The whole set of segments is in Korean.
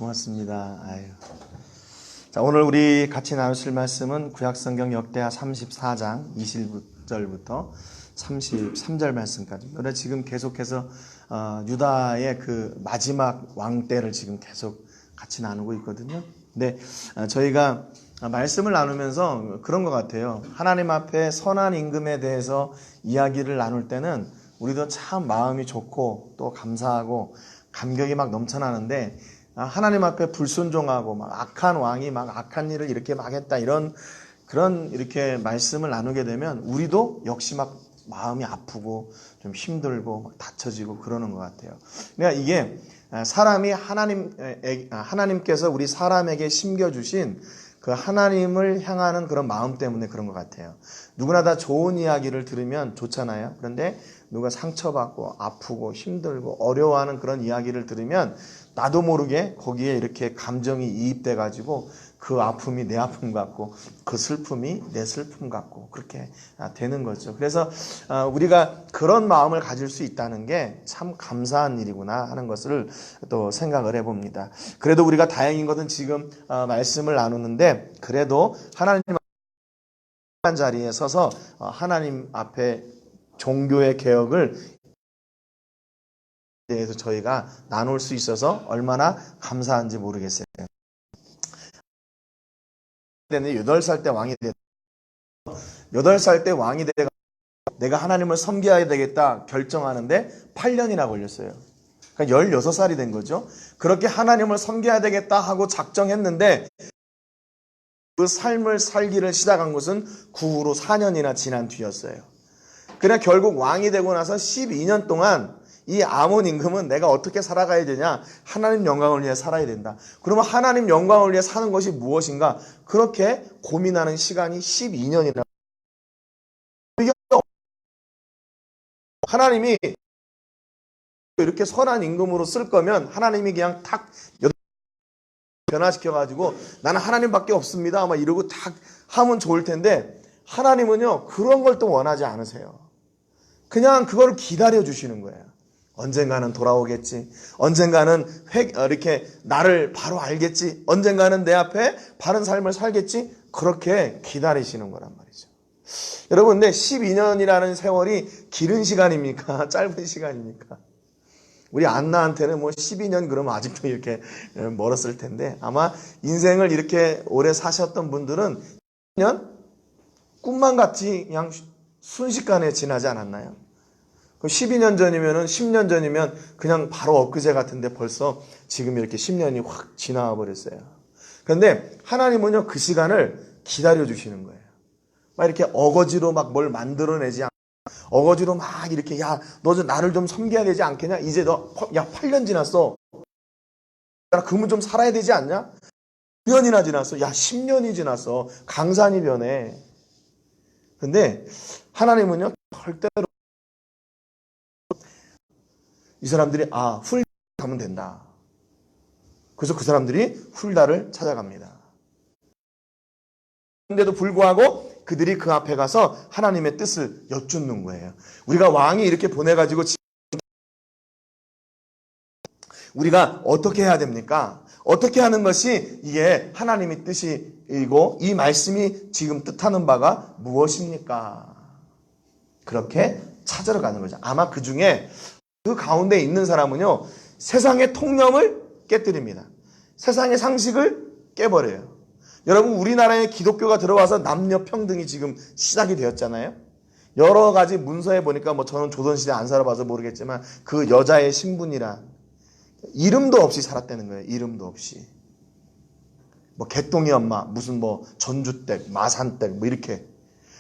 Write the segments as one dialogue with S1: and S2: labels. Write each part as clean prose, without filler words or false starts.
S1: 고맙습니다. 아유. 자, 오늘 우리 같이 나누실 말씀은 구약성경 역대하 34장 20절부터 33절 말씀까지. 그래 지금 계속해서 유다의 그 마지막 왕 때를 지금 계속 같이 나누고 있거든요. 근데 저희가 말씀을 나누면서 그런 것 같아요. 하나님 앞에 선한 임금에 대해서 이야기를 나눌 때는 우리도 참 마음이 좋고 또 감사하고 감격이 막 넘쳐나는데, 하나님 앞에 불순종하고 막 악한 왕이 막 악한 일을 이렇게 막 했다, 그런 이렇게 말씀을 나누게 되면 우리도 역시 막 마음이 아프고 좀 힘들고 막 다쳐지고 그러는 것 같아요. 그러니까 이게 사람이 하나님께서 우리 사람에게 심겨주신 그 하나님을 향하는 그런 마음 때문에 그런 것 같아요. 누구나 다 좋은 이야기를 들으면 좋잖아요. 그런데 누가 상처받고 아프고 힘들고 어려워하는 그런 이야기를 들으면 나도 모르게 거기에 이렇게 감정이 이입돼 가지고 그 아픔이 내 아픔 같고 그 슬픔이 내 슬픔 같고 그렇게 되는 거죠. 그래서 우리가 그런 마음을 가질 수 있다는 게 참 감사한 일이구나 하는 것을 또 생각을 해봅니다. 그래도 우리가 다행인 것은 지금 말씀을 나누는데 그래도 하나님 자리에 서서 하나님 앞에 종교의 개혁을 대해서 저희가 나눌 수 있어서 얼마나 감사한지 모르겠어요. 8살 때 왕이 돼. 8살 때 왕이 돼 내가 하나님을 섬겨야 되겠다 결정하는데 8년이나 걸렸어요. 그러니까 16살이 된 거죠. 그렇게 하나님을 섬겨야 되겠다 하고 작정했는데 그 삶을 살기를 시작한 것은 그 후로 4년이나 지난 뒤였어요. 그러나 결국 왕이 되고 나서 12년 동안 이 아몬 임금은 내가 어떻게 살아가야 되냐? 하나님 영광을 위해 살아야 된다. 그러면 하나님 영광을 위해 사는 것이 무엇인가? 그렇게 고민하는 시간이 12년이나. 하나님이 이렇게 선한 임금으로 쓸 거면 하나님이 그냥 탁 변화시켜가지고 나는 하나님밖에 없습니다 막 이러고 탁 하면 좋을 텐데, 하나님은요 그런 걸 또 원하지 않으세요. 그냥 그걸 기다려 주시는 거예요. 언젠가는 돌아오겠지. 언젠가는 이렇게 나를 바로 알겠지. 언젠가는 내 앞에 바른 삶을 살겠지. 그렇게 기다리시는 거란 말이죠. 여러분, 근데 12년이라는 세월이 길은 시간입니까? 짧은 시간입니까? 우리 안나한테는 뭐 12년 그러면 아직도 이렇게 멀었을 텐데, 아마 인생을 이렇게 오래 사셨던 분들은 12년 꿈만 같이 그냥 순식간에 지나지 않았나요? 12년 전이면은 10년 전이면 그냥 바로 엊그제 같은데 벌써 지금 이렇게 10년이 확 지나와 버렸어요. 그런데 하나님은요 그 시간을 기다려 주시는 거예요. 막 이렇게 어거지로 막 뭘 만들어내지 않고, 어거지로 막 이렇게 야 너 나를 좀 섬겨야 되지 않겠냐? 이제 너 야 8년 지났어. 야 그러면 좀 살아야 되지 않냐? 9년이나 지났어. 야 10년이 지났어. 강산이 변해. 근데 하나님은요 절대로 이 사람들이 훌 가면 된다. 그래서 그 사람들이 훌다를 찾아갑니다. 그런데도 불구하고 그들이 그 앞에 가서 하나님의 뜻을 여쭙는 거예요. 우리가 왕이 이렇게 보내가지고 우리가 어떻게 해야 됩니까? 어떻게 하는 것이 이게 하나님의 뜻이고 이 말씀이 지금 뜻하는 바가 무엇입니까? 그렇게 찾으러 가는 거죠. 아마 그 중에 그 가운데 있는 사람은요 세상의 통념을 깨뜨립니다. 세상의 상식을 깨버려요. 여러분, 우리나라에 기독교가 들어와서 남녀 평등이 지금 시작이 되었잖아요. 여러 가지 문서에 보니까 뭐 저는 조선시대 안 살아봐서 모르겠지만 그 여자의 신분이란 이름도 없이 살았다는 거예요. 이름도 없이. 뭐 개똥이 엄마, 무슨 뭐 전주댁, 마산댁 뭐 이렇게.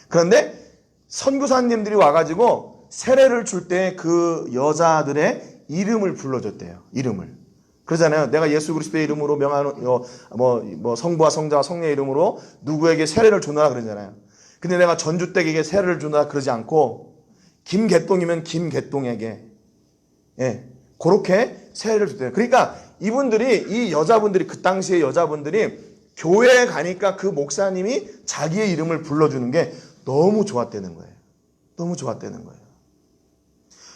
S1: 그런데 선교사님들이 와가지고 세례를 줄 때 그 여자들의 이름을 불러줬대요. 이름을. 그러잖아요. 내가 예수 그리스도의 이름으로 명하는 뭐 성부와 성자와 성령의 이름으로 누구에게 세례를 주노라 그러잖아요. 근데 내가 전주댁에게 세례를 주노라 그러지 않고 김개똥이면 김개똥에게 그렇게 세례를 줬대요. 그러니까 이분들이 이 여자분들이 그 당시의 여자분들이 교회에 가니까 그 목사님이 자기의 이름을 불러주는 게 너무 좋았다는 거예요. 너무 좋았다는 거예요.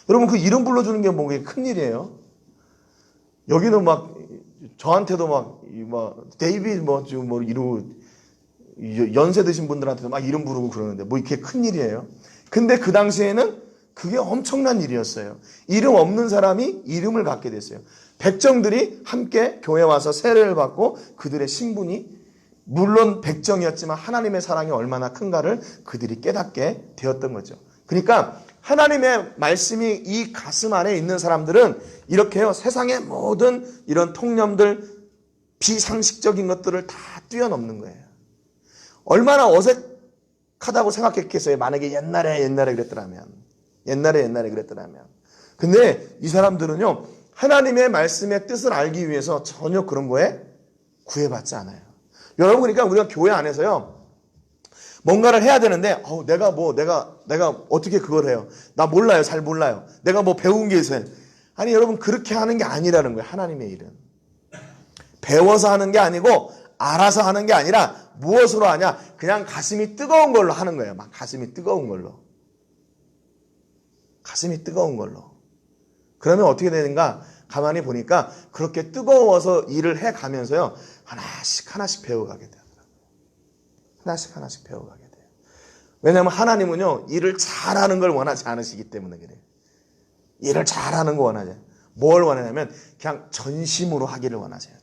S1: 여러분, 그 이름 불러주는 게 뭐 큰일이에요. 여기는 막 저한테도 데이비드 이러고 연세 드신 분들한테도 막 이름 부르고 그러는데 뭐 이렇게 큰 일이에요. 근데 그 당시에는 그게 엄청난 일이었어요. 이름 없는 사람이 이름을 갖게 됐어요. 백정들이 함께 교회 와서 세례를 받고 그들의 신분이 물론 백정이었지만 하나님의 사랑이 얼마나 큰가를 그들이 깨닫게 되었던 거죠. 그러니까 하나님의 말씀이 이 가슴 안에 있는 사람들은 이렇게요, 세상의 모든 이런 통념들, 비상식적인 것들을 다 뛰어넘는 거예요. 얼마나 어색하다고 생각했겠어요. 만약에 옛날에 그랬더라면. 근데 이 사람들은요, 하나님의 말씀의 뜻을 알기 위해서 전혀 그런 거에 구애받지 않아요. 여러분, 그러니까 우리가 교회 안에서요, 뭔가를 해야 되는데, 내가 어떻게 그걸 해요? 나 몰라요. 잘 몰라요. 내가 뭐 배운 게 있어요. 아니, 여러분, 그렇게 하는 게 아니라는 거예요. 하나님의 일은. 배워서 하는 게 아니고, 알아서 하는 게 아니라, 무엇으로 하냐? 그냥 가슴이 뜨거운 걸로 하는 거예요. 막 가슴이 뜨거운 걸로. 그러면 어떻게 되는가? 가만히 보니까 그렇게 뜨거워서 일을 해 가면서요, 하나씩 배워가게 돼요. 하나씩 배워가게 돼요. 왜냐하면 하나님은요, 일을 잘하는 걸 원하지 않으시기 때문에 그래요. 일을 잘하는 거 원하죠. 뭘 원하냐면 그냥 전심으로 하기를 원하세요.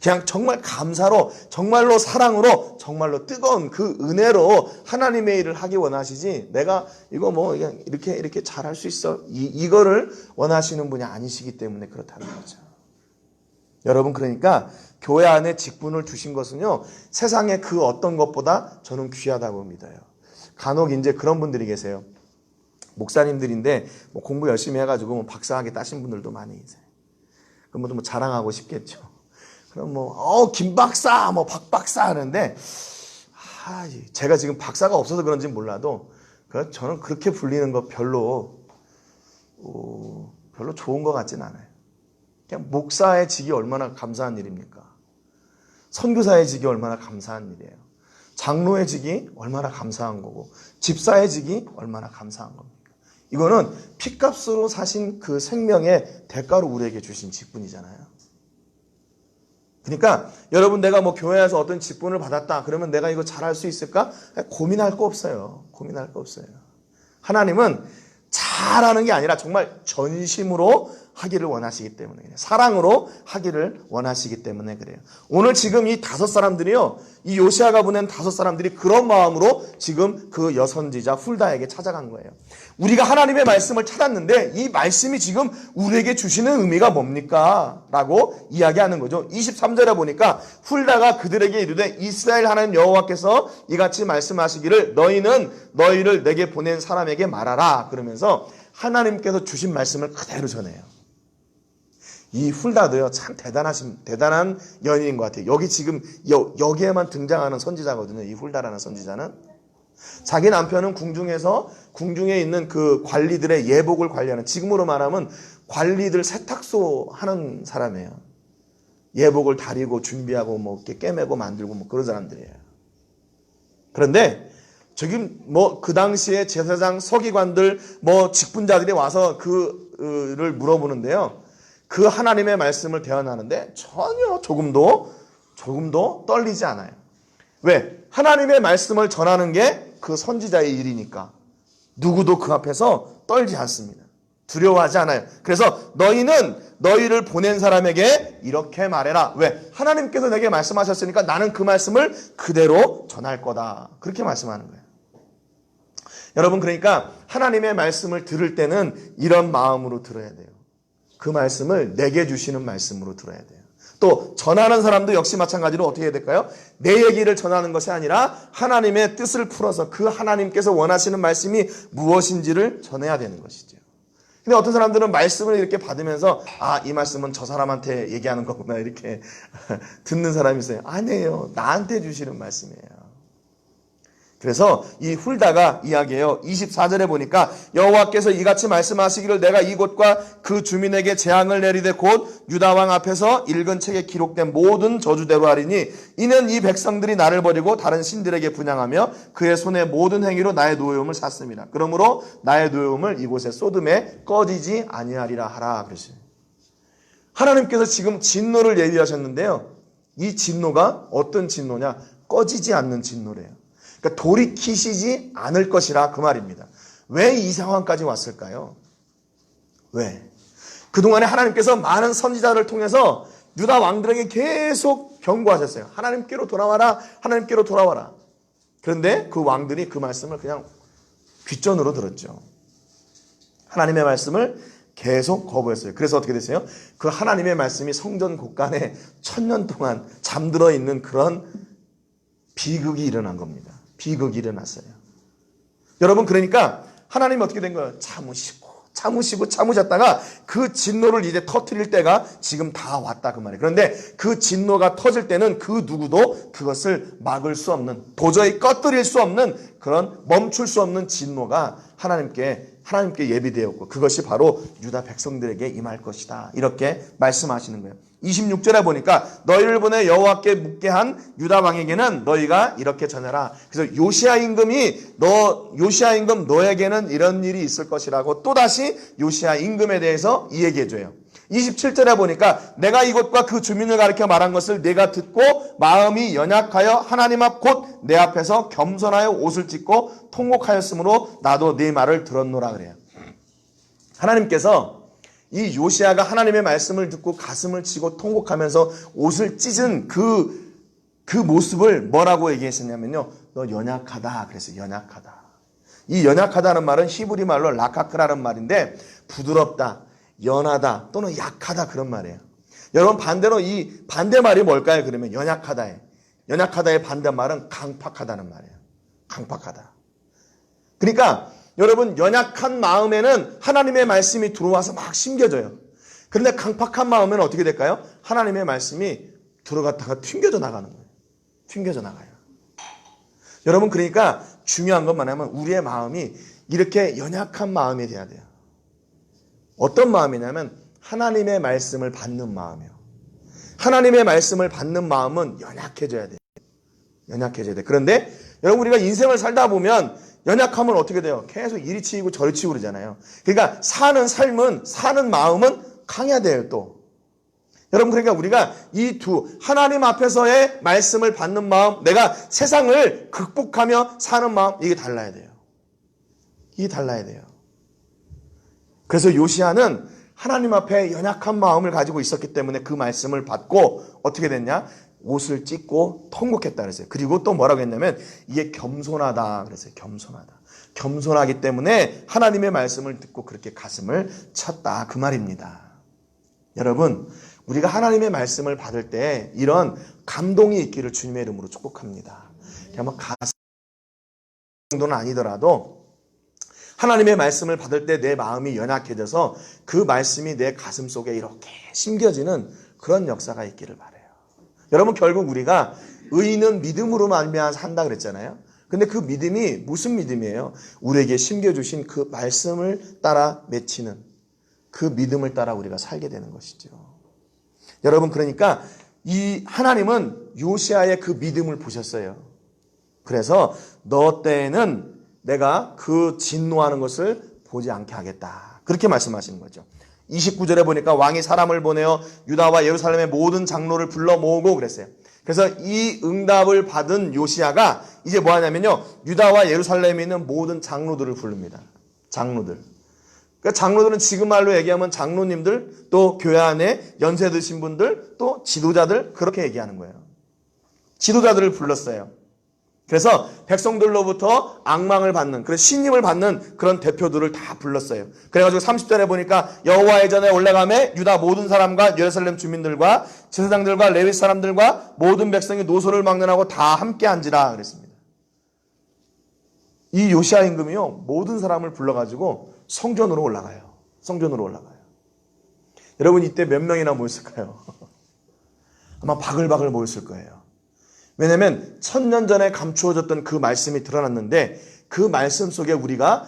S1: 그냥 정말 감사로, 정말로 사랑으로, 정말로 뜨거운 그 은혜로 하나님의 일을 하기 원하시지, 내가 이거 그냥 이렇게 잘할 수 있어, 이거를 원하시는 분이 아니시기 때문에 그렇다는 거죠. 여러분, 그러니까 교회 안에 직분을 주신 것은요, 세상의 그 어떤 것보다 저는 귀하다고 믿어요. 간혹 이제 그런 분들이 계세요. 목사님들인데 공부 열심히 해가지고 박사학위 따신 분들도 많이 계세요. 그럼 자랑하고 싶겠죠. 그럼 김 박사, 박 박사 하는데, 제가 지금 박사가 없어서 그런지 몰라도, 저는 그렇게 불리는 거 별로 좋은 것 같진 않아요. 그냥 목사의 직이 얼마나 감사한 일입니까? 선교사의 직이 얼마나 감사한 일이에요. 장로의 직이 얼마나 감사한 거고, 집사의 직이 얼마나 감사한 겁니까? 이거는 핏값으로 사신 그 생명의 대가로 우리에게 주신 직분이잖아요. 그러니까 여러분, 내가 교회에서 어떤 직분을 받았다 그러면 내가 이거 잘할 수 있을까? 고민할 거 없어요. 하나님은 잘하는 게 아니라 정말 전심으로 하기를 원하시기 때문에 그래요. 사랑으로 하기를 원하시기 때문에 그래요. 오늘 지금 이 5사람들이요, 이 요시아가 보낸 5사람들이 그런 마음으로 지금 그 여선지자 훌다에게 찾아간 거예요. 우리가 하나님의 말씀을 찾았는데 이 말씀이 지금 우리에게 주시는 의미가 뭡니까? 라고 이야기하는 거죠. 23절에 보니까 훌다가 그들에게 이르되 이스라엘 하나님 여호와께서 이같이 말씀하시기를 너희는 너희를 내게 보낸 사람에게 말하라. 그러면서 하나님께서 주신 말씀을 그대로 전해요. 이 훌다도요, 참 대단한 연인인 것 같아요. 여기 지금 여기에만 등장하는 선지자거든요. 이 훌다라는 선지자는 자기 남편은 궁중에 있는 그 관리들의 예복을 관리하는, 지금으로 말하면 관리들 세탁소 하는 사람이에요. 예복을 다리고 준비하고 이렇게 꿰매고 만들고 그런 사람들이에요. 그런데 지금 그 당시에 제사장, 서기관들, 직분자들이 와서 그를 물어보는데요. 그 하나님의 말씀을 대언하는데 전혀 조금도 떨리지 않아요. 왜? 하나님의 말씀을 전하는 게 그 선지자의 일이니까 누구도 그 앞에서 떨지 않습니다. 두려워하지 않아요. 그래서 너희는 너희를 보낸 사람에게 이렇게 말해라. 왜? 하나님께서 내게 말씀하셨으니까 나는 그 말씀을 그대로 전할 거다. 그렇게 말씀하는 거예요. 여러분, 그러니까 하나님의 말씀을 들을 때는 이런 마음으로 들어야 돼요. 그 말씀을 내게 주시는 말씀으로 들어야 돼요. 또 전하는 사람도 역시 마찬가지로 어떻게 해야 될까요? 내 얘기를 전하는 것이 아니라 하나님의 뜻을 풀어서 그 하나님께서 원하시는 말씀이 무엇인지를 전해야 되는 것이죠. 근데 어떤 사람들은 말씀을 이렇게 받으면서 이 말씀은 저 사람한테 얘기하는 거구나 이렇게 듣는 사람이 있어요. 아니에요. 나한테 주시는 말씀이에요. 그래서 이 훌다가 이야기해요. 24절에 보니까 여호와께서 이같이 말씀하시기를 내가 이곳과 그 주민에게 재앙을 내리되 곧 유다왕 앞에서 읽은 책에 기록된 모든 저주대로 하리니 이는 이 백성들이 나를 버리고 다른 신들에게 분향하며 그의 손의 모든 행위로 나의 노여움을 샀습니다. 그러므로 나의 노여움을 이곳에 소돔에 꺼지지 아니하리라 하라. 그러시죠. 하나님께서 지금 진노를 예비하셨는데요. 이 진노가 어떤 진노냐? 꺼지지 않는 진노래요. 그러니까 돌이키시지 않을 것이라 그 말입니다. 왜 이 상황까지 왔을까요? 왜? 그동안에 하나님께서 많은 선지자를 통해서 유다 왕들에게 계속 경고하셨어요. 하나님께로 돌아와라. 하나님께로 돌아와라. 그런데 그 왕들이 그 말씀을 그냥 귓전으로 들었죠. 하나님의 말씀을 계속 거부했어요. 그래서 어떻게 됐어요? 그 하나님의 말씀이 성전 곳간에 1000년 동안 잠들어 있는 그런 비극이 일어난 겁니다. 비극이 일어났어요. 여러분, 그러니까 하나님이 어떻게 된 거예요? 참으셨다가 그 진노를 이제 터뜨릴 때가 지금 다 왔다 그 말이에요. 그런데 그 진노가 터질 때는 그 누구도 그것을 막을 수 없는, 도저히 꺼뜨릴 수 없는 그런 멈출 수 없는 진노가 하나님께 예비되었고, 그것이 바로 유다 백성들에게 임할 것이다. 이렇게 말씀하시는 거예요. 26절에 보니까 너희를 보내 여호와께 묻게 한 유다 왕에게는 너희가 이렇게 전해라. 그래서 요시야 임금 너에게는 이런 일이 있을 것이라고 또다시 요시야 임금에 대해서 이야기해 줘요. 27절에 보니까 내가 이곳과 그 주민을 가리켜 말한 것을 내가 듣고 마음이 연약하여 하나님 앞 곧 내 앞에서 겸손하여 옷을 찢고 통곡하였으므로 나도 네 말을 들었노라 그래요. 하나님께서 이 요시야가 하나님의 말씀을 듣고 가슴을 치고 통곡하면서 옷을 찢은 그 모습을 뭐라고 얘기했었냐면요. 너 연약하다 그래서 연약하다. 이 연약하다는 말은 히브리 말로 라카크라는 말인데 부드럽다, 연하다 또는 약하다 그런 말이에요. 여러분, 반대로 이 반대말이 뭘까요? 그러면 연약하다의 반대말은 강팍하다는 말이에요. 강팍하다. 그러니까 여러분, 연약한 마음에는 하나님의 말씀이 들어와서 막 심겨져요. 그런데 강팍한 마음에는 어떻게 될까요? 하나님의 말씀이 들어갔다가 튕겨져 나가는 거예요. 튕겨져 나가요. 여러분, 그러니까 중요한 건 뭐냐면 우리의 마음이 이렇게 연약한 마음이 돼야 돼요. 어떤 마음이냐면 하나님의 말씀을 받는 마음이에요. 하나님의 말씀을 받는 마음은 연약해져야 돼요. 연약해져야 돼요. 그런데 여러분, 우리가 인생을 살다 보면 연약하면 어떻게 돼요? 계속 이리 치이고 저리 치이고 그러잖아요. 그러니까 사는 마음은 강해야 돼요, 또. 여러분, 그러니까 우리가 이 하나님 앞에서의 말씀을 받는 마음, 내가 세상을 극복하며 사는 마음, 이게 달라야 돼요. 이게 달라야 돼요. 그래서 요시야는 하나님 앞에 연약한 마음을 가지고 있었기 때문에 그 말씀을 받고 어떻게 됐냐? 옷을 찢고 통곡했다 그랬어요. 그리고 또 뭐라고 했냐면 이게 겸손하다 그랬어요. 겸손하다. 겸손하기 때문에 하나님의 말씀을 듣고 그렇게 가슴을 쳤다 그 말입니다. 여러분, 우리가 하나님의 말씀을 받을 때 이런 감동이 있기를 주님의 이름으로 축복합니다. 그냥 뭐 가슴 정도는 아니더라도 하나님의 말씀을 받을 때 내 마음이 연약해져서 그 말씀이 내 가슴 속에 이렇게 심겨지는 그런 역사가 있기를 바라요. 여러분, 결국 우리가 의인은 믿음으로 말미암아 산다 그랬잖아요. 근데 그 믿음이 무슨 믿음이에요? 우리에게 심겨주신 그 말씀을 따라 맺히는 그 믿음을 따라 우리가 살게 되는 것이죠. 여러분, 그러니까 이 하나님은 요시야의 그 믿음을 보셨어요. 그래서 너 때에는 내가 그 진노하는 것을 보지 않게 하겠다. 그렇게 말씀하시는 거죠. 29절에 보니까 왕이 사람을 보내어 유다와 예루살렘의 모든 장로를 불러 모으고 그랬어요. 그래서 이 응답을 받은 요시야가 이제 뭐 하냐면요. 유다와 예루살렘에 있는 모든 장로들을 부릅니다. 장로들. 그러니까 장로들은 지금 말로 얘기하면 장로님들, 또 교회 안에 연세 드신 분들, 또 지도자들, 그렇게 얘기하는 거예요. 지도자들을 불렀어요. 그래서 백성들로부터 악망을 받는, 그래서 신임을 받는 그런 대표들을 다 불렀어요. 그래가지고 30절에 보니까 여호와의 전에 올라가매 유다 모든 사람과 예루살렘 주민들과 제사장들과 레위 사람들과 모든 백성이 노소를 막론하고 다 함께 앉으라 그랬습니다. 이 요시야 임금이요, 모든 사람을 불러가지고 성전으로 올라가요. 성전으로 올라가요. 여러분, 이때 몇 명이나 모였을까요? 아마 바글바글 모였을 거예요. 왜냐하면 1000년 전에 감추어졌던 그 말씀이 드러났는데 그 말씀 속에 우리가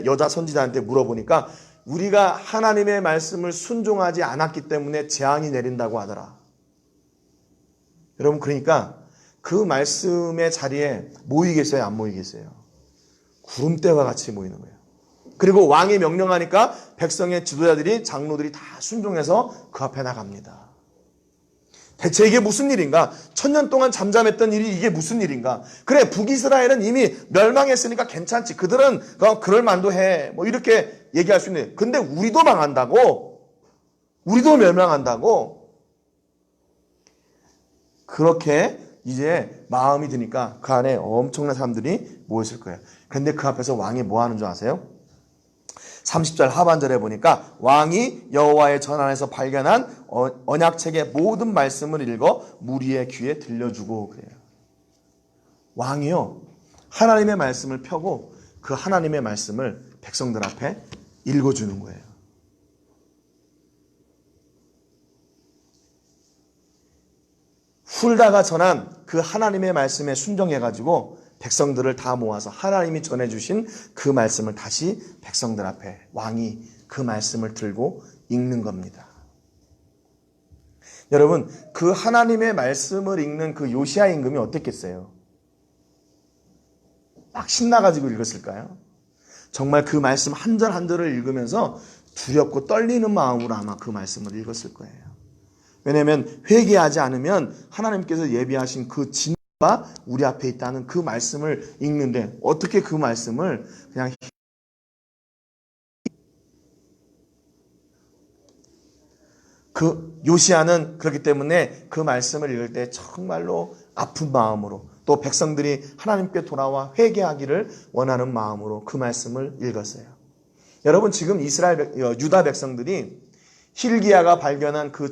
S1: 여자 선지자한테 물어보니까 우리가 하나님의 말씀을 순종하지 않았기 때문에 재앙이 내린다고 하더라. 여러분, 그러니까 그 말씀의 자리에 모이겠어요? 안 모이겠어요? 구름대와 같이 모이는 거예요. 그리고 왕이 명령하니까 백성의 지도자들이 장로들이 다 순종해서 그 앞에 나갑니다. 대체 이게 무슨 일인가? 1000년 동안 잠잠했던 일이 이게 무슨 일인가? 그래, 북이스라엘은 이미 멸망했으니까 괜찮지. 그들은 그럴 만도 해. 뭐 이렇게 얘기할 수 있는데, 근데 우리도 망한다고? 우리도 멸망한다고? 그렇게 이제 마음이 드니까 그 안에 엄청난 사람들이 모였을 거예요. 근데 그 앞에서 왕이 뭐 하는 줄 아세요? 30절 하반절에 보니까 왕이 여호와의 전 안에서 발견한 언약책의 모든 말씀을 읽어 무리의 귀에 들려주고 그래요. 왕이요, 하나님의 말씀을 펴고 그 하나님의 말씀을 백성들 앞에 읽어주는 거예요. 훌다가 전한 그 하나님의 말씀에 순종해가지고 백성들을 다 모아서 하나님이 전해주신 그 말씀을 다시 백성들 앞에 왕이 그 말씀을 들고 읽는 겁니다. 여러분, 그 하나님의 말씀을 읽는 그 요시야 임금이 어땠겠어요? 막 신나가지고 읽었을까요? 정말 그 말씀 한 절 한 절을 읽으면서 두렵고 떨리는 마음으로 아마 그 말씀을 읽었을 거예요. 왜냐하면 회개하지 않으면 하나님께서 예비하신 그 진노가 우리 앞에 있다는 그 말씀을 읽는데 어떻게 그 말씀을 그냥 그 요시야는 그렇기 때문에 그 말씀을 읽을 때 정말로 아픈 마음으로 또 백성들이 하나님께 돌아와 회개하기를 원하는 마음으로 그 말씀을 읽었어요. 여러분, 지금 유다 백성들이 힐기야가 발견한 그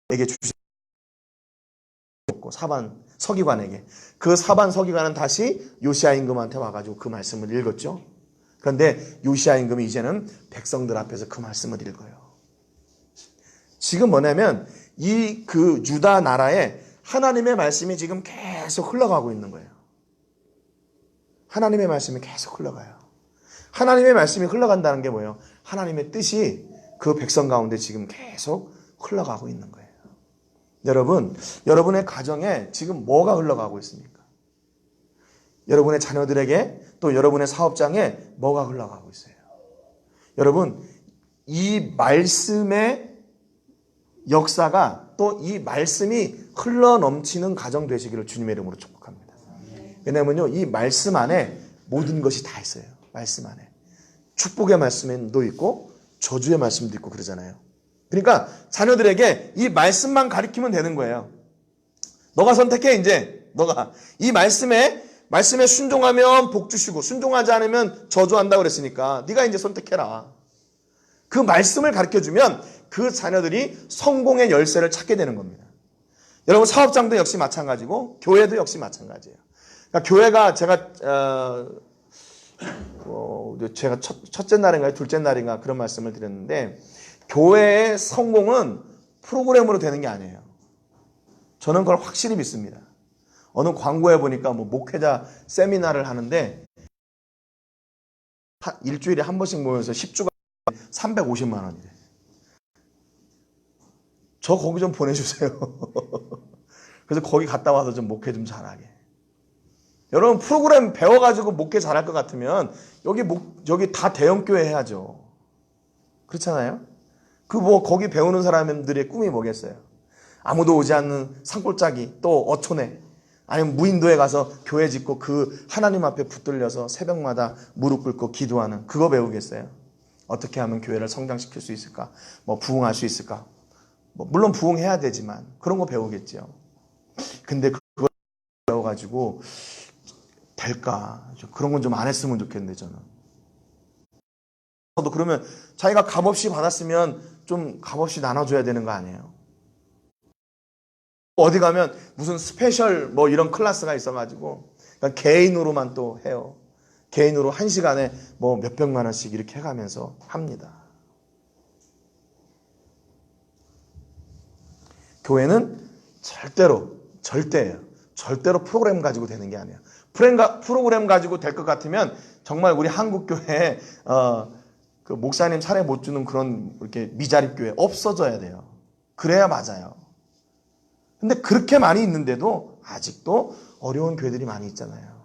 S1: 에게 주셨고 사반 서기관에게 그 사반 서기관은 다시 요시야 임금한테 와가지고 그 말씀을 읽었죠. 그런데 요시야 임금이 이제는 백성들 앞에서 그 말씀을 읽어요. 지금 뭐냐면 이 그 유다 나라에 하나님의 말씀이 지금 계속 흘러가고 있는 거예요. 하나님의 말씀이 계속 흘러가요. 하나님의 말씀이 흘러간다는 게 뭐예요? 하나님의 뜻이 그 백성 가운데 지금 계속 흘러가고 있는 거예요. 여러분, 여러분의 가정에 지금 뭐가 흘러가고 있습니까? 여러분의 자녀들에게 또 여러분의 사업장에 뭐가 흘러가고 있어요? 여러분, 이 말씀의 역사가 또 이 말씀이 흘러넘치는 가정 되시기를 주님의 이름으로 축복합니다. 왜냐면요, 이 말씀 안에 모든 것이 다 있어요. 말씀 안에. 축복의 말씀도 있고 저주의 말씀도 있고 그러잖아요. 그러니까 자녀들에게 이 말씀만 가르치면 되는 거예요. 너가 선택해. 이제 너가 이 말씀에 순종하면 복 주시고 순종하지 않으면 저주한다고 그랬으니까 네가 이제 선택해라. 그 말씀을 가르쳐주면 그 자녀들이 성공의 열쇠를 찾게 되는 겁니다. 여러분, 사업장도 역시 마찬가지고 교회도 역시 마찬가지예요. 그러니까 교회가 제가 첫째 날인가요? 둘째 날인가 그런 말씀을 드렸는데 교회의 성공은 프로그램으로 되는 게 아니에요. 저는 그걸 확실히 믿습니다. 어느 광고에 보니까 뭐 목회자 세미나를 하는데 일주일에 한 번씩 모여서 10주간 350만 원이래. 저 거기 좀 보내주세요. 그래서 거기 갔다 와서 좀 목회 좀 잘하게. 여러분, 프로그램 배워가지고 목회 잘할 것 같으면 여기 다 대형교회 해야죠. 그렇잖아요? 거기 배우는 사람들의 꿈이 뭐겠어요? 아무도 오지 않는 산골짜기, 또 어촌에, 아니면 무인도에 가서 교회 짓고 그 하나님 앞에 붙들려서 새벽마다 무릎 꿇고 기도하는 그거 배우겠어요? 어떻게 하면 교회를 성장시킬 수 있을까? 뭐 부흥할 수 있을까? 물론 부흥해야 되지만 그런 거 배우겠죠. 근데 그걸 배워가지고 될까? 그런 건 좀 안 했으면 좋겠는데 저는. 그러면 자기가 값없이 받았으면 좀 값없이 나눠줘야 되는 거 아니에요? 어디 가면 무슨 스페셜 뭐 이런 클래스가 있어가지고 그러니까 개인으로만 또 해요. 개인으로 1시간에 뭐 몇백만 원씩 이렇게 해가면서 합니다. 교회는 절대로 프로그램 가지고 되는 게 아니에요. 프로그램 가지고 될 것 같으면 정말 우리 한국교회에 그 목사님 차례 못 주는 그런 이렇게 미자립 교회 없어져야 돼요. 그래야 맞아요. 근데 그렇게 많이 있는데도 아직도 어려운 교회들이 많이 있잖아요.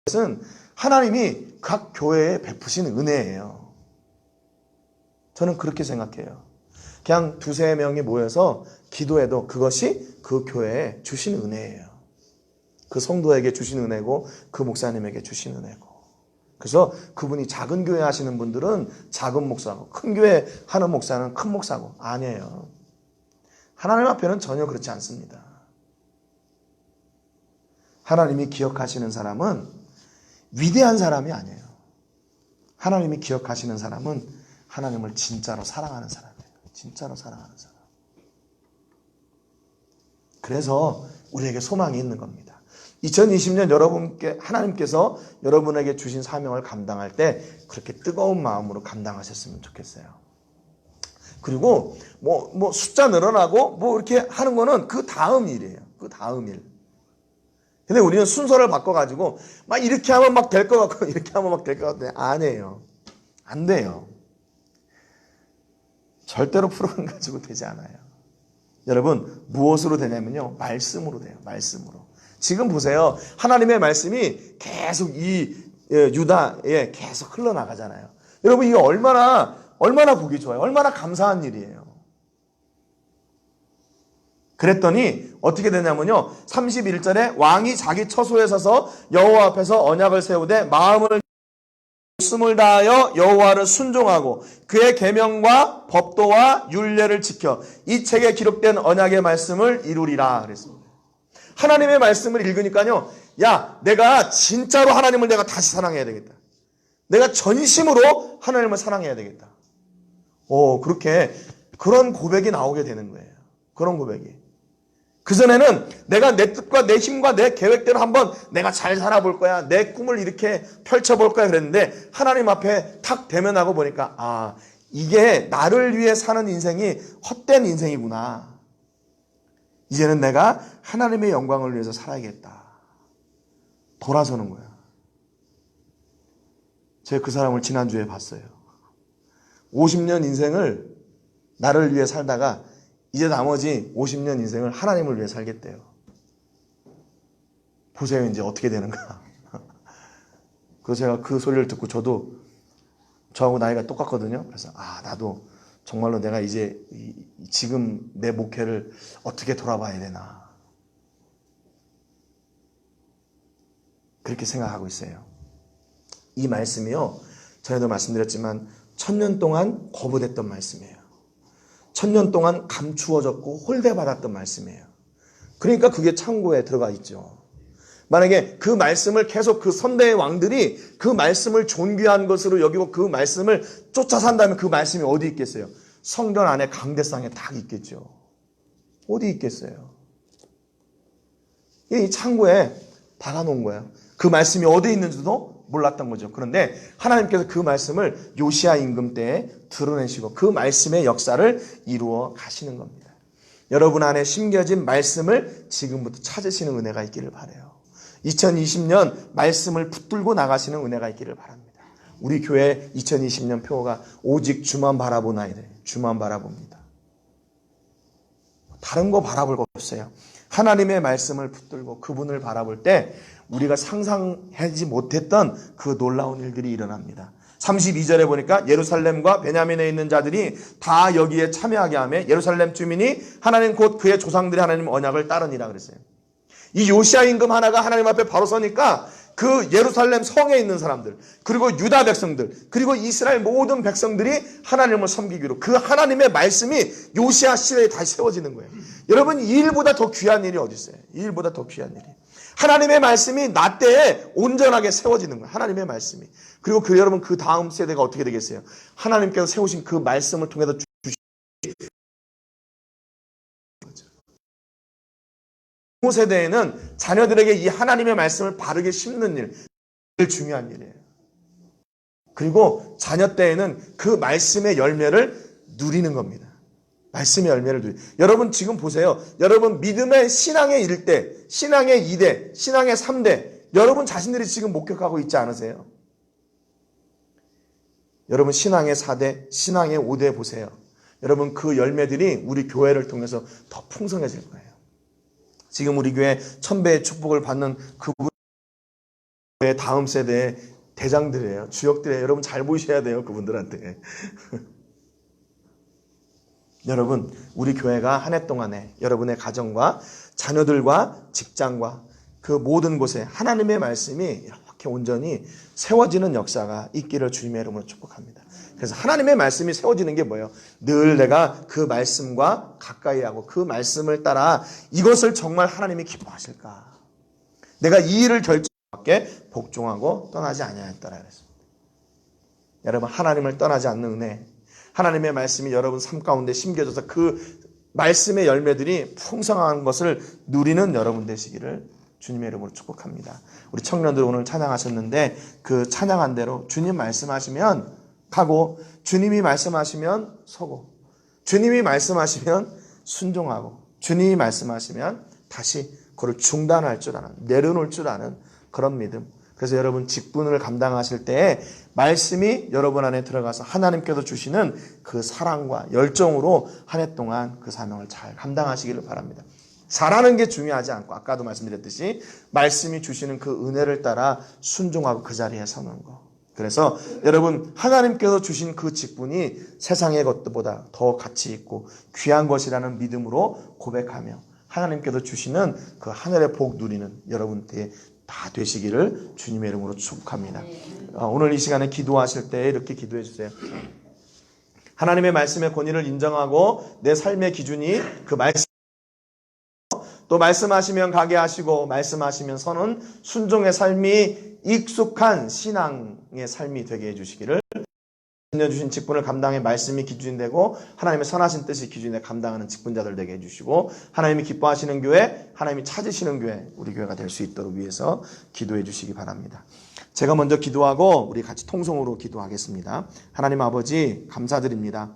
S1: 것은 하나님이 각 교회에 베푸신 은혜예요. 저는 그렇게 생각해요. 그냥 두세 명이 모여서 기도해도 그것이 그 교회에 주신 은혜예요. 그 성도에게 주신 은혜고 그 목사님에게 주신 은혜고. 그래서 그분이 작은 교회 하시는 분들은 작은 목사고 큰 교회 하는 목사는 큰 목사고. 아니에요. 하나님 앞에는 전혀 그렇지 않습니다. 하나님이 기억하시는 사람은 위대한 사람이 아니에요. 하나님이 기억하시는 사람은 하나님을 진짜로 사랑하는 사람이에요. 진짜로 사랑하는 사람. 그래서 우리에게 소망이 있는 겁니다. 2020년 여러분께 하나님께서 여러분에게 주신 사명을 감당할 때 그렇게 뜨거운 마음으로 감당하셨으면 좋겠어요. 그리고 뭐 숫자 늘어나고 뭐 이렇게 하는 거는 그 다음 일이에요. 그 다음 일. 근데 우리는 순서를 바꿔가지고 막 이렇게 하면 막 될 것 같고 이렇게 하면 막 될 것 같은데 아니에요. 안 돼요. 절대로 프로그램 가지고 되지 않아요. 여러분 무엇으로 되냐면요. 말씀으로 돼요. 말씀으로. 지금 보세요. 하나님의 말씀이 계속 이 유다에 계속 흘러나가잖아요. 여러분 이게 얼마나 보기 좋아요. 얼마나 감사한 일이에요. 그랬더니 어떻게 되냐면요. 31절에 왕이 자기 처소에 서서 여호와 앞에서 언약을 세우되 마음을 목숨을 다하여 여호와를 순종하고 그의 계명과 법도와 율례를 지켜 이 책에 기록된 언약의 말씀을 이루리라 그랬습니다. 하나님의 말씀을 읽으니까요. 야, 내가 진짜로 하나님을 내가 다시 사랑해야 되겠다. 내가 전심으로 하나님을 사랑해야 되겠다. 그렇게 그런 고백이 나오게 되는 거예요. 그런 고백이. 그전에는 내가 내 뜻과 내 힘과 내 계획대로 한번 내가 잘 살아볼 거야. 내 꿈을 이렇게 펼쳐볼 거야 그랬는데 하나님 앞에 탁 대면하고 보니까 이게 나를 위해 사는 인생이 헛된 인생이구나. 이제는 내가 하나님의 영광을 위해서 살아야겠다. 돌아서는 거야. 제가 그 사람을 지난주에 봤어요. 50년 인생을 나를 위해 살다가 이제 나머지 50년 인생을 하나님을 위해 살겠대요. 보세요, 이제 어떻게 되는가. 그래서 제가 그 소리를 듣고 저하고 나이가 똑같거든요. 그래서 나도 정말로 내가 이제 지금 내 목회를 어떻게 돌아봐야 되나. 그렇게 생각하고 있어요. 이 말씀이요. 전에도 말씀드렸지만 1000년 동안 거부됐던 말씀이에요. 1000년 동안 감추어졌고 홀대받았던 말씀이에요. 그러니까 그게 창고에 들어가 있죠. 만약에 그 말씀을 계속 그 선대의 왕들이 그 말씀을 존귀한 것으로 여기고 그 말씀을 쫓아 산다면 그 말씀이 어디 있겠어요? 성전 안에 강대상에 딱 있겠죠. 어디 있겠어요? 이 창고에 박아놓은 거예요. 그 말씀이 어디 있는지도 몰랐던 거죠. 그런데 하나님께서 그 말씀을 요시야 임금 때에 드러내시고 그 말씀의 역사를 이루어 가시는 겁니다. 여러분 안에 심겨진 말씀을 지금부터 찾으시는 은혜가 있기를 바라요. 2020년 말씀을 붙들고 나가시는 은혜가 있기를 바랍니다. 우리 교회 2020년 표어가 오직 주만 바라보나이다. 주만 바라봅니다. 다른 거 바라볼 거 없어요. 하나님의 말씀을 붙들고 그분을 바라볼 때 우리가 상상하지 못했던 그 놀라운 일들이 일어납니다. 32절에 보니까 예루살렘과 베냐민에 있는 자들이 다 여기에 참여하게 하며 예루살렘 주민이 하나님 곧 그의 조상들의 하나님 언약을 따르니라 그랬어요. 이 요시야 임금 하나가 하나님 앞에 바로 서니까 그 예루살렘 성에 있는 사람들, 그리고 유다 백성들, 그리고 이스라엘 모든 백성들이 하나님을 섬기기로 그 하나님의 말씀이 요시야 시대에 다시 세워지는 거예요. 여러분, 이 일보다 더 귀한 일이 어디 있어요? 이 일보다 더 귀한 일이. 하나님의 말씀이 나 때에 온전하게 세워지는 거예요. 하나님의 말씀이. 그리고 여러분 그 다음 세대가 어떻게 되겠어요? 하나님께서 세우신 그 말씀을 통해서 그 세대에는 자녀들에게 이 하나님의 말씀을 바르게 심는 일, 제일 중요한 일이에요. 그리고 자녀 때에는 그 말씀의 열매를 누리는 겁니다. 말씀의 열매를 누리는. 여러분 지금 보세요. 여러분 믿음의 신앙의 1대, 신앙의 2대, 신앙의 3대 여러분 자신들이 지금 목격하고 있지 않으세요? 여러분 신앙의 4대, 신앙의 5대 보세요. 여러분 그 열매들이 우리 교회를 통해서 더 풍성해질 거예요. 지금 우리 교회 1000배의 축복을 받는 그분 다음 세대의 대장들이에요. 주역들이에요. 여러분 잘 보이셔야 돼요. 그분들한테. 여러분, 우리 교회가 한 해 동안에 여러분의 가정과 자녀들과 직장과 그 모든 곳에 하나님의 말씀이 이렇게 온전히 세워지는 역사가 있기를 주님의 이름으로 축복합니다. 그래서 하나님의 말씀이 세워지는 게 뭐예요? 늘 내가 그 말씀과 가까이 하고 그 말씀을 따라 이것을 정말 하나님이 기뻐하실까? 내가 이 일을 결정하게 복종하고 떠나지 아니하였더라 그랬습니다. 여러분, 하나님을 떠나지 않는 은혜, 하나님의 말씀이 여러분 삶 가운데 심겨져서 그 말씀의 열매들이 풍성한 것을 누리는 여러분 되시기를 주님의 이름으로 축복합니다. 우리 청년들 오늘 찬양하셨는데 그 찬양한 대로 주님 말씀하시면 가고, 주님이 말씀하시면 서고, 주님이 말씀하시면 순종하고, 주님이 말씀하시면 다시 그걸 중단할 줄 아는, 내려놓을 줄 아는 그런 믿음. 그래서 여러분 직분을 감당하실 때에 말씀이 여러분 안에 들어가서 하나님께서 주시는 그 사랑과 열정으로 한 해 동안 그 사명을 잘 감당하시기를 바랍니다. 잘하는 게 중요하지 않고, 아까도 말씀드렸듯이 말씀이 주시는 그 은혜를 따라 순종하고 그 자리에 서는 거. 그래서 여러분, 하나님께서 주신 그 직분이 세상의 것보다 더 가치 있고 귀한 것이라는 믿음으로 고백하며 하나님께서 주시는 그 하늘의 복 누리는 여러분께 다 되시기를 주님의 이름으로 축복합니다. 오늘 이 시간에 기도하실 때 이렇게 기도해 주세요. 하나님의 말씀의 권위를 인정하고 내 삶의 기준이 그 말씀, 또 말씀하시면 가게 하시고 말씀하시면 서는 순종의 삶이 익숙한 신앙의 삶이 되게 해주시기를, 주신 직분을 감당해 말씀이 기준이 되고 하나님의 선하신 뜻이 기준에 감당하는 직분자들 되게 해주시고, 하나님이 기뻐하시는 교회, 하나님이 찾으시는 교회, 우리 교회가 될 수 있도록 위해서 기도해 주시기 바랍니다. 제가 먼저 기도하고 우리 같이 통성으로 기도하겠습니다. 하나님 아버지, 감사드립니다.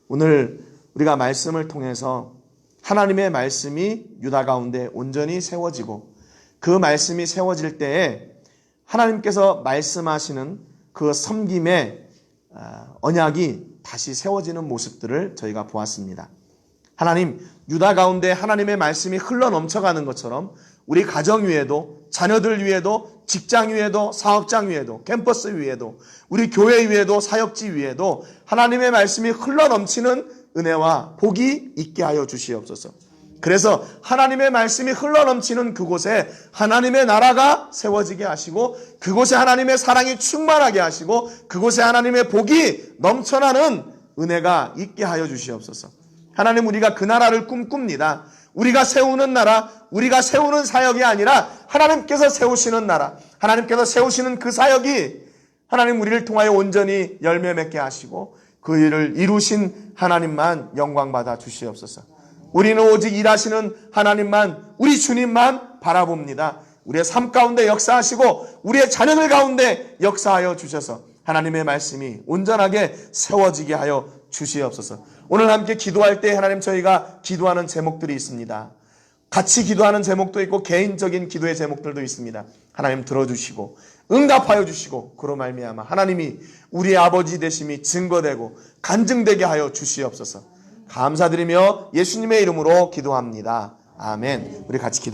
S1: 오늘 우리가 말씀을 통해서 하나님의 말씀이 유다 가운데 온전히 세워지고, 그 말씀이 세워질 때에 하나님께서 말씀하시는 그 섬김의 언약이 다시 세워지는 모습들을 저희가 보았습니다. 하나님, 유다 가운데 하나님의 말씀이 흘러 넘쳐가는 것처럼 우리 가정 위에도, 자녀들 위에도, 직장 위에도, 사업장 위에도, 캠퍼스 위에도, 우리 교회 위에도, 사역지 위에도 하나님의 말씀이 흘러 넘치는 은혜와 복이 있게 하여 주시옵소서. 그래서 하나님의 말씀이 흘러넘치는 그곳에 하나님의 나라가 세워지게 하시고, 그곳에 하나님의 사랑이 충만하게 하시고, 그곳에 하나님의 복이 넘쳐나는 은혜가 있게 하여 주시옵소서. 하나님, 우리가 그 나라를 꿈꿉니다. 우리가 세우는 나라, 우리가 세우는 사역이 아니라 하나님께서 세우시는 나라, 하나님께서 세우시는 그 사역이 하나님 우리를 통하여 온전히 열매 맺게 하시고 그 일을 이루신 하나님만 영광받아 주시옵소서. 우리는 오직 일하시는 하나님만, 우리 주님만 바라봅니다. 우리의 삶 가운데 역사하시고 우리의 자녀들 가운데 역사하여 주셔서 하나님의 말씀이 온전하게 세워지게 하여 주시옵소서. 오늘 함께 기도할 때 하나님, 저희가 기도하는 제목들이 있습니다. 같이 기도하는 제목도 있고 개인적인 기도의 제목들도 있습니다. 하나님 들어주시고 응답하여 주시고 그로 말미암아 하나님이 우리의 아버지 되심이 증거되고 간증되게 하여 주시옵소서. 감사드리며 예수님의 이름으로 기도합니다. 아멘. 우리 같이 기도